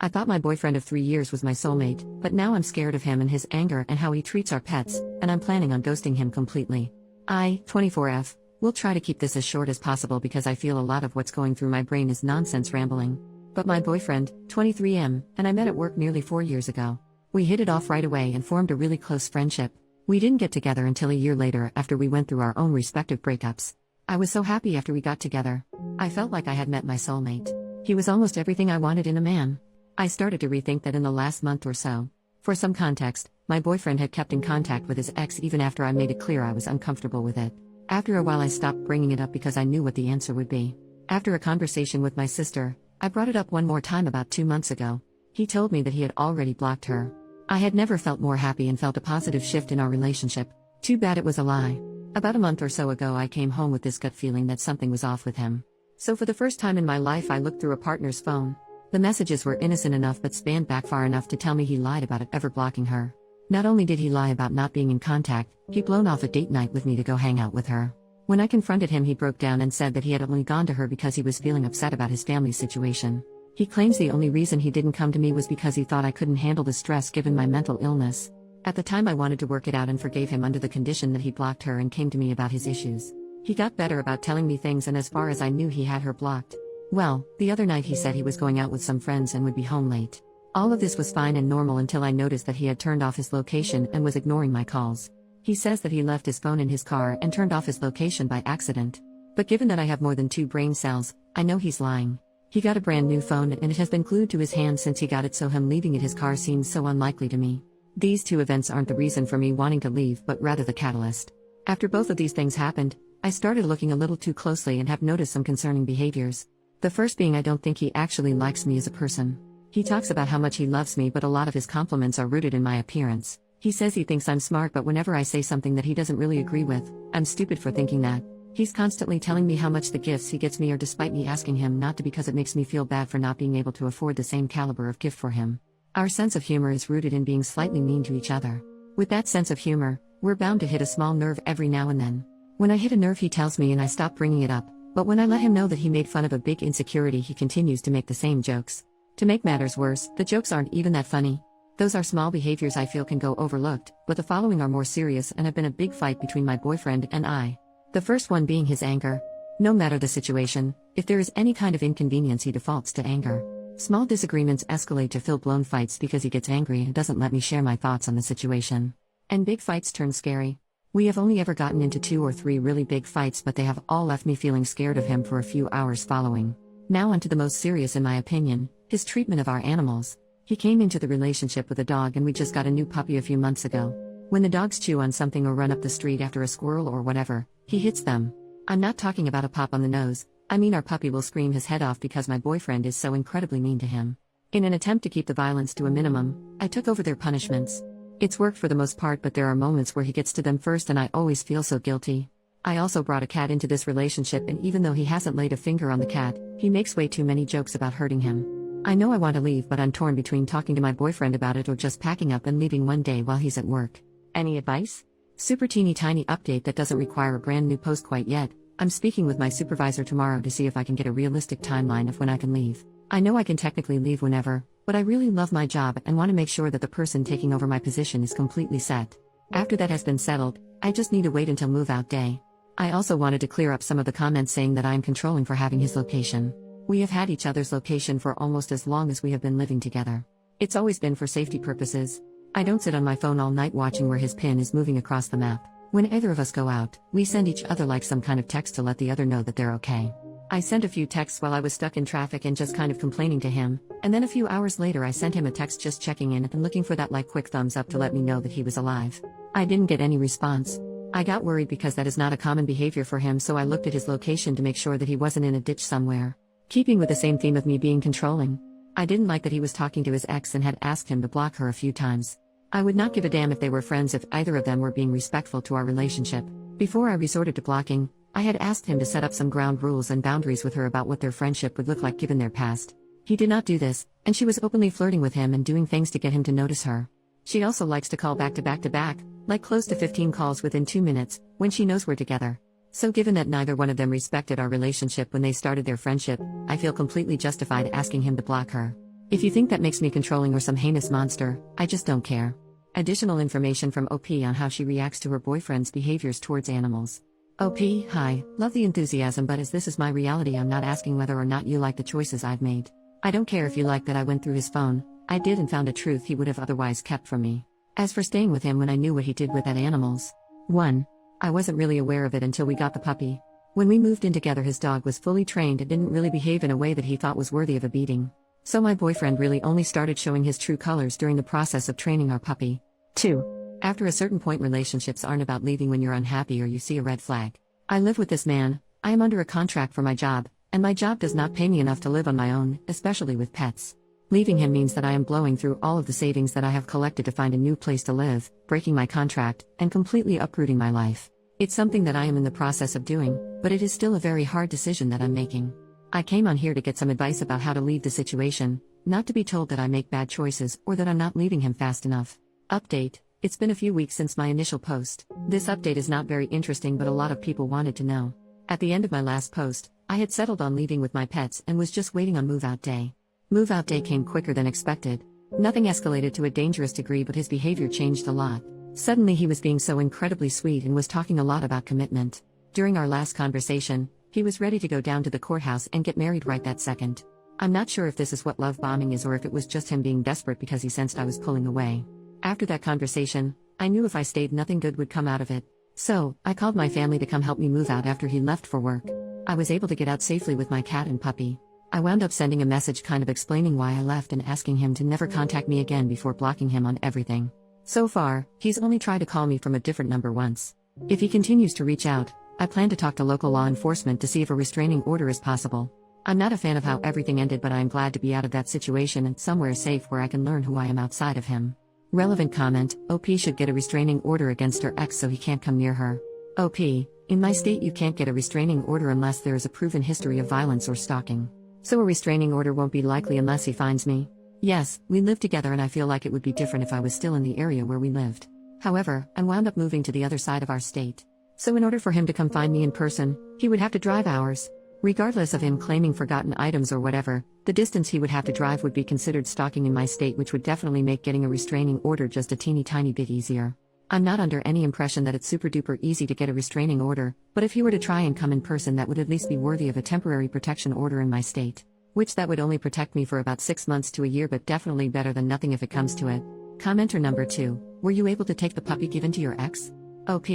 I thought my boyfriend of 3 years was my soulmate, but now I'm scared of him and his anger and how he treats our pets, and I'm planning on ghosting him completely. I, 24F, will try to keep this as short as possible because I feel a lot of what's going through my brain is nonsense rambling. But my boyfriend, 23M, and I met at work nearly 4 years ago. We hit it off right away and formed a really close friendship. We didn't get together until a year later after we went through our own respective breakups. I was so happy after we got together. I felt like I had met my soulmate. He was almost everything I wanted in a man. I started to rethink that in the last month or so. For some context, my boyfriend had kept in contact with his ex even after I made it clear I was uncomfortable with it. After a while I stopped bringing it up because I knew what the answer would be. After a conversation with my sister, I brought it up one more time about 2 months ago. He told me that he had already blocked her. I had never felt more happy and felt a positive shift in our relationship. Too bad it was a lie. About a month or so ago I came home with this gut feeling that something was off with him. So for the first time in my life I looked through a partner's phone. The messages were innocent enough but spanned back far enough to tell me he lied about it ever blocking her. Not only did he lie about not being in contact, he'd blown off a date night with me to go hang out with her. When I confronted him he broke down and said that he had only gone to her because he was feeling upset about his family's situation. He claims the only reason he didn't come to me was because he thought I couldn't handle the stress given my mental illness. At the time I wanted to work it out and forgave him under the condition that he blocked her and came to me about his issues. He got better about telling me things, and as far as I knew he had her blocked. Well, the other night he said he was going out with some friends and would be home late. All of this was fine and normal until I noticed that he had turned off his location and was ignoring my calls. He says that he left his phone in his car and turned off his location by accident. But given that I have more than 2 brain cells, I know he's lying. He got a brand new phone and it has been glued to his hand since he got it, so him leaving it his car seems so unlikely to me. These 2 events aren't the reason for me wanting to leave but rather the catalyst. After both of these things happened, I started looking a little too closely and have noticed some concerning behaviors. The first being I don't think he actually likes me as a person. He talks about how much he loves me, but a lot of his compliments are rooted in my appearance. He says he thinks I'm smart, but whenever I say something that he doesn't really agree with, I'm stupid for thinking that. He's constantly telling me how much the gifts he gets me are despite me asking him not to, because it makes me feel bad for not being able to afford the same caliber of gift for him. Our sense of humor is rooted in being slightly mean to each other. With that sense of humor, we're bound to hit a small nerve every now and then. When I hit a nerve he tells me and I stop bringing it up, but when I let him know that he made fun of a big insecurity he continues to make the same jokes. To make matters worse, the jokes aren't even that funny. Those are small behaviors I feel can go overlooked, but the following are more serious and have been a big fight between my boyfriend and I. The first one being his anger. No matter the situation, if there is any kind of inconvenience he defaults to anger. Small disagreements escalate to full-blown fights because he gets angry and doesn't let me share my thoughts on the situation. And big fights turn scary. We have only ever gotten into 2 or 3 really big fights, but they have all left me feeling scared of him for a few hours following. Now onto the most serious in my opinion, his treatment of our animals. He came into the relationship with a dog and we just got a new puppy a few months ago. When the dogs chew on something or run up the street after a squirrel or whatever, he hits them. I'm not talking about a pop on the nose, I mean our puppy will scream his head off because my boyfriend is so incredibly mean to him. In an attempt to keep the violence to a minimum, I took over their punishments. It's worked for the most part, but there are moments where he gets to them first and I always feel so guilty. I also brought a cat into this relationship, and even though he hasn't laid a finger on the cat, he makes way too many jokes about hurting him. I know I want to leave, but I'm torn between talking to my boyfriend about it or just packing up and leaving one day while he's at work. Any advice? Super teeny tiny update that doesn't require a brand new post quite yet. I'm speaking with my supervisor tomorrow to see if I can get a realistic timeline of when I can leave. I know I can technically leave whenever, but I really love my job and want to make sure that the person taking over my position is completely set. After that has been settled, I just need to wait until move-out day. I also wanted to clear up some of the comments saying that I am controlling for having his location. We have had each other's location for almost as long as we have been living together. It's always been for safety purposes. I don't sit on my phone all night watching where his pin is moving across the map. When either of us go out, we send each other like some kind of text to let the other know that they're okay. I sent a few texts while I was stuck in traffic and just kind of complaining to him, and then a few hours later I sent him a text just checking in and looking for that like quick thumbs up to let me know that he was alive. I didn't get any response. I got worried because that is not a common behavior for him, so I looked at his location to make sure that he wasn't in a ditch somewhere. Keeping with the same theme of me being controlling. I didn't like that he was talking to his ex and had asked him to block her a few times. I would not give a damn if they were friends if either of them were being respectful to our relationship. Before I resorted to blocking, I had asked him to set up some ground rules and boundaries with her about what their friendship would look like given their past. He did not do this, and she was openly flirting with him and doing things to get him to notice her. She also likes to call back to back to back, like close to 15 calls within 2 minutes, when she knows we're together. So given that neither one of them respected our relationship when they started their friendship, I feel completely justified asking him to block her. If you think that makes me controlling or some heinous monster, I just don't care. Additional information from OP on how she reacts to her boyfriend's behaviors towards animals. OP, hi, love the enthusiasm, but as this is my reality, I'm not asking whether or not you like the choices I've made. I don't care if you like that I went through his phone. I did and found a truth he would have otherwise kept from me. As for staying with him when I knew what he did with that animals. 1. I wasn't really aware of it until we got the puppy. When we moved in together, his dog was fully trained and didn't really behave in a way that he thought was worthy of a beating. So my boyfriend really only started showing his true colors during the process of training our puppy. 2. After a certain point, relationships aren't about leaving when you're unhappy or you see a red flag. I live with this man, I am under a contract for my job, and my job does not pay me enough to live on my own, especially with pets. Leaving him means that I am blowing through all of the savings that I have collected to find a new place to live, breaking my contract, and completely uprooting my life. It's something that I am in the process of doing, but it is still a very hard decision that I'm making. I came on here to get some advice about how to leave the situation, not to be told that I make bad choices or that I'm not leaving him fast enough. Update: it's been a few weeks since my initial post. This update is not very interesting, but a lot of people wanted to know. At the end of my last post, I had settled on leaving with my pets and was just waiting on move-out day. Move-out day came quicker than expected. Nothing escalated to a dangerous degree, but his behavior changed a lot. Suddenly he was being so incredibly sweet and was talking a lot about commitment. During our last conversation, he was ready to go down to the courthouse and get married right that second. I'm not sure if this is what love bombing is or if it was just him being desperate because he sensed I was pulling away. After that conversation, I knew if I stayed, nothing good would come out of it. So, I called my family to come help me move out after he left for work. I was able to get out safely with my cat and puppy. I wound up sending a message kind of explaining why I left and asking him to never contact me again before blocking him on everything. So far, he's only tried to call me from a different number once. If he continues to reach out, I plan to talk to local law enforcement to see if a restraining order is possible. I'm not a fan of how everything ended, but I am glad to be out of that situation and somewhere safe where I can learn who I am outside of him. Relevant comment: OP should get a restraining order against her ex so he can't come near her. OP, in my state you can't get a restraining order unless there is a proven history of violence or stalking. So a restraining order won't be likely unless he finds me. Yes, we live together and I feel like it would be different if I was still in the area where we lived. However, I wound up moving to the other side of our state. So in order for him to come find me in person, he would have to drive hours. Regardless of him claiming forgotten items or whatever, the distance he would have to drive would be considered stalking in my state, which would definitely make getting a restraining order just a teeny tiny bit easier. I'm not under any impression that it's super duper easy to get a restraining order, but if he were to try and come in person, that would at least be worthy of a temporary protection order in my state. Which that would only protect me for about 6 months to a year, but definitely better than nothing if it comes to it. Commenter number 2, were you able to take the puppy given to your ex? OP,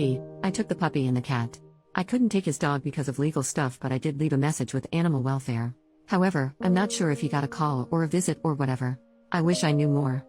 I took the puppy and the cat. I couldn't take his dog because of legal stuff, but I did leave a message with animal welfare. However, I'm not sure if he got a call or a visit or whatever. I wish I knew more.